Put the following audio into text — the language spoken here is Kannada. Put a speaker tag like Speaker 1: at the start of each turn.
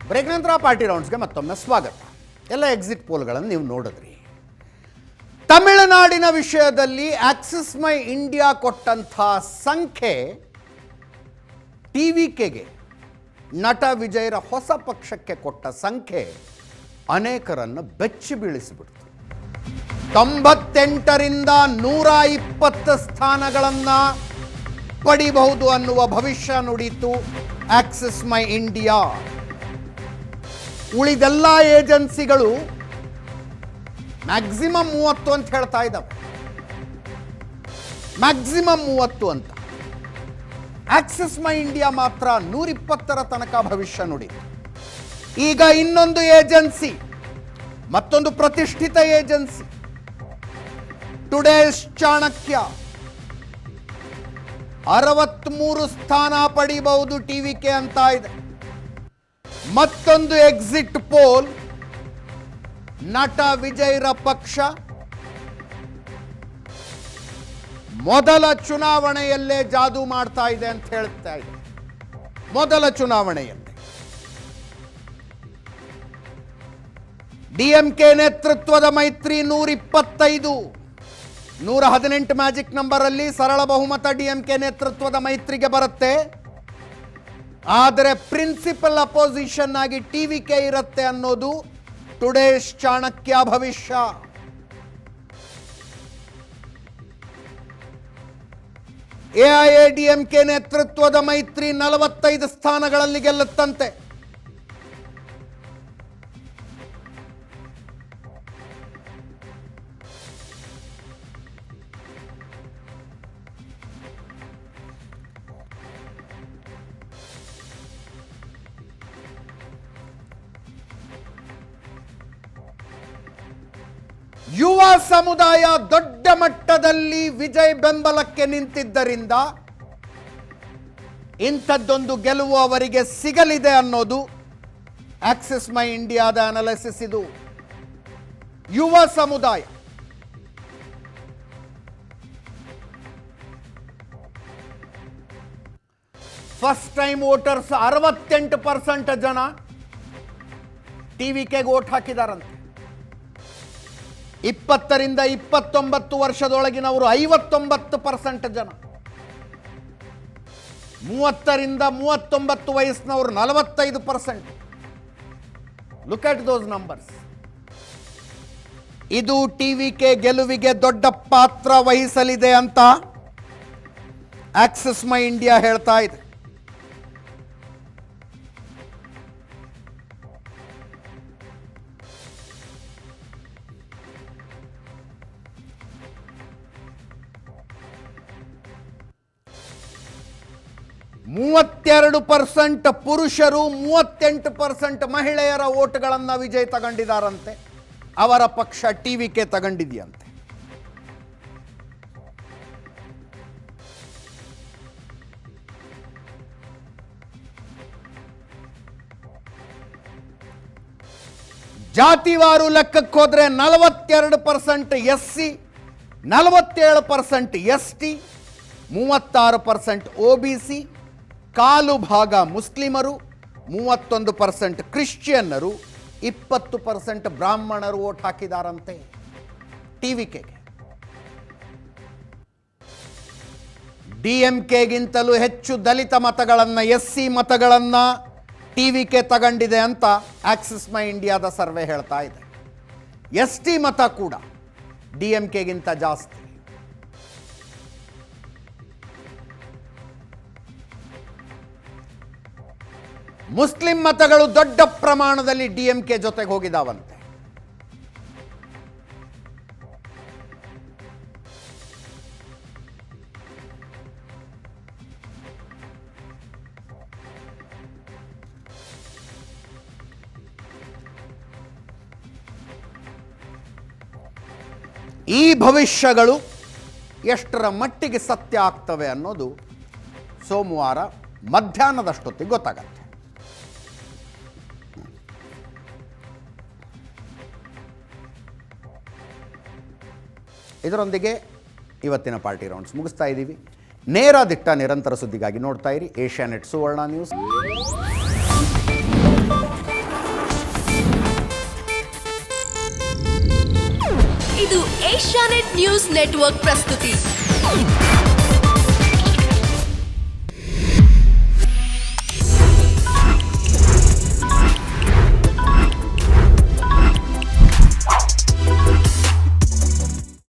Speaker 1: ಬ್ರೇಕ್ ನಂತರ ಪಾರ್ಟಿ ರೌಂಡ್ಸ್ಗೆ ಮತ್ತೊಮ್ಮೆ ಸ್ವಾಗತ. ಎಲ್ಲ ಎಕ್ಸಿಟ್ ಪೋಲ್ಗಳನ್ನು ನೀವು ನೋಡಿದ್ರಿ. ತಮಿಳುನಾಡಿನ ವಿಷಯದಲ್ಲಿ ಆಕ್ಸಿಸ್ ಮೈ ಇಂಡಿಯಾ ಕೊಟ್ಟಂಥ ಸಂಖ್ಯೆ ಟಿವಿಕೆಗೆ ನಟ ವಿಜಯರ ಹೊಸ ಪಕ್ಷಕ್ಕೆ ಕೊಟ್ಟ ಸಂಖ್ಯೆ ಅನೇಕರನ್ನು ಬೆಚ್ಚಿ ಬೀಳಿಸಿಬಿಡ್ತು. 98ರಿಂದ 120 ಸ್ಥಾನಗಳನ್ನು ಪಡಿಬಹುದು ಅನ್ನುವ ಭವಿಷ್ಯ ನುಡಿತು ಆಕ್ಸಿಸ್ ಮೈ ಇಂಡಿಯಾ. ಉಳಿದೆಲ್ಲ ಏಜೆನ್ಸಿಗಳು ಮ್ಯಾಕ್ಸಿಮಮ್ 30 ಅಂತ ಹೇಳ್ತಾ ಇದ್ದಾವೆ. ಮ್ಯಾಕ್ಸಿಮಮ್ 30 ಅಂತ. ಆಕ್ಸಿಸ್ ಮೈ ಇಂಡಿಯಾ ಮಾತ್ರ 120ರ ತನಕ ಭವಿಷ್ಯ ನುಡಿತು. ಈಗ ಇನ್ನೊಂದು ಏಜೆನ್ಸಿ, ಮತ್ತೊಂದು ಪ್ರತಿಷ್ಠಿತ ಏಜೆನ್ಸಿ ಟುಡೇಸ್ ಚಾಣಕ್ಯ 63 ಸ್ಥಾನ ಪಡಿಬಹುದು ಟಿವಿಕೆ ಅಂತ ಇದೆ. ಮತ್ತೊಂದು ಎಕ್ಸಿಟ್ ಪೋಲ್ ನಟ ವಿಜಯರ ಪಕ್ಷ ಮೊದಲ ಚುನಾವಣೆಯಲ್ಲೇ ಜಾದೂ ಮಾಡ್ತಾ ಇದೆ ಅಂತ ಹೇಳ್ತಾ ಇದೆ. ಮೊದಲ ಚುನಾವಣೆಯಲ್ಲೇ ಡಿಎಂಕೆ ನೇತೃತ್ವದ ಮೈತ್ರಿ 125, 118 ಮ್ಯಾಜಿಕ್ ನಂಬರ್ ಅಲ್ಲಿ ಸರಳ ಬಹುಮತ ಡಿಎಂಕೆ ನೇತೃತ್ವದ ಮೈತ್ರಿಗೆ ಬರುತ್ತೆ. ಆದರೆ ಪ್ರಿನ್ಸಿಪಲ್ ಅಪೋಸಿಷನ್ ಆಗಿ ಟಿವಿಕೆ ಇರುತ್ತೆ ಅನ್ನೋದು ಟುಡೇಸ್ ಚಾಣಕ್ಯ ಭವಿಷ್ಯ. ಎಐಎಡಿಎಂಕೆ ನೇತೃತ್ವದ ಮೈತ್ರಿ 45 ಸ್ಥಾನಗಳಲ್ಲಿ ಗೆಲ್ಲುತ್ತಂತೆ. ಯುವ ಸಮುದಾಯ ದೊಡ್ಡ ಮಟ್ಟದಲ್ಲಿ ವಿಜಯ್ ಬೆಂಬಲಕ್ಕೆ ನಿಂತಿದ್ದರಿಂದ ಇಂಥದ್ದೊಂದು ಗೆಲುವು ಅವರಿಗೆ ಸಿಗಲಿದೆ ಅನ್ನೋದು ಆಕ್ಸಿಸ್ ಮೈ ಇಂಡಿಯಾದ ಅನಾಲಿಸಿಸ್. ಇದು ಯುವ ಸಮುದಾಯ ಫಸ್ಟ್ ಟೈಮ್ ವೋಟರ್ಸ್ 68% ಜನ ಟಿವಿಕೆಗೆ ವೋಟ್ ಹಾಕಿದಾರಂತೆ. 20ರಿಂದ 29 ವರ್ಷದೊಳಗಿನವರು 59% ಜನ, 30ರಿಂದ 39 ವಯಸ್ಸಿನವರು 45%. Look at those numbers. ಇದು ಟಿವಿಕೆ ಗೆಲುವಿಗೆ ದೊಡ್ಡ ಪಾತ್ರ ವಹಿಸಲಿದೆ ಅಂತ ಆಕ್ಸಿಸ್ ಮೈ ಇಂಡಿಯಾ ಹೇಳ್ತಾ ಇದೆ. %32 ಪುರುಷರು, 38% ಮಹಿಳೆಯರ ಓಟ್ಗಳನ್ನು ವಿಜಯ್ ತಗೊಂಡಿದ್ದಾರಂತೆ. ಅವರ ಪಕ್ಷ ಟಿವಿಕೆ ತಗೊಂಡಿದೆಯಂತೆ. ಜಾತಿವಾರು ಲೆಕ್ಕಕ್ಕೆ ಹೋದ್ರೆ 42% SC, 47% ST, 36% OBC, ಕಾಲು ಭಾಗ ಮುಸ್ಲಿಮರು, 31% ಕ್ರಿಶ್ಚಿಯನ್ನರು, 20% ಬ್ರಾಹ್ಮಣರು ವೋಟ್ ಹಾಕಿದಾರಂತೆ ಟಿವಿಕೆಗೆ. ಡಿಎಂಕೆಗಿಂತಲೂ ಹೆಚ್ಚು ದಲಿತ ಮತಗಳನ್ನು, SC ಮತಗಳನ್ನು ಟಿವಿಕೆ ತಗೊಂಡಿದೆ ಅಂತ ಆಕ್ಸಿಸ್ ಮೈ ಇಂಡಿಯಾದ ಸರ್ವೆ ಹೇಳ್ತಾ ಇದೆ. ST ಮತ ಕೂಡ ಡಿಎಂಕೆಗಿಂತ ಜಾಸ್ತಿ. ಮುಸ್ಲಿಂ ಮತಗಳು ದೊಡ್ಡ ಪ್ರಮಾಣದಲ್ಲಿ ಡಿಎಂಕೆ ಜೊತೆಗೆ ಹೋಗಿದಾವಂತೆ. ಈ ಭವಿಷ್ಯಗಳು ಎಷ್ಟರ ಮಟ್ಟಿಗೆ ಸತ್ಯ ಆಗ್ತವೆ ಅನ್ನೋದು ಸೋಮವಾರ ಮಧ್ಯಾಹ್ನದಷ್ಟೊತ್ತಿಗೆ ಗೊತ್ತಾಗತ್ತೆ. ಇದರೊಂದಿಗೆ ಇವತ್ತಿನ ಪಾರ್ಟಿ ರೌಂಡ್ಸ್ ಮುಗಿಸ್ತಾ ಇದ್ದೀವಿ. ನೇರ ದಿಟ್ಟ ನಿರಂತರ ಸುದ್ದಿಗಾಗಿ ನೋಡ್ತಾ ಇರಿ ಏಷ್ಯಾನೆಟ್ ಸುವರ್ಣ ನ್ಯೂಸ್.
Speaker 2: ಏಷ್ಯಾನೆಟ್ ನ್ಯೂಸ್ ನೆಟ್ವರ್ಕ್ ಪ್ರಸ್ತುತಿ.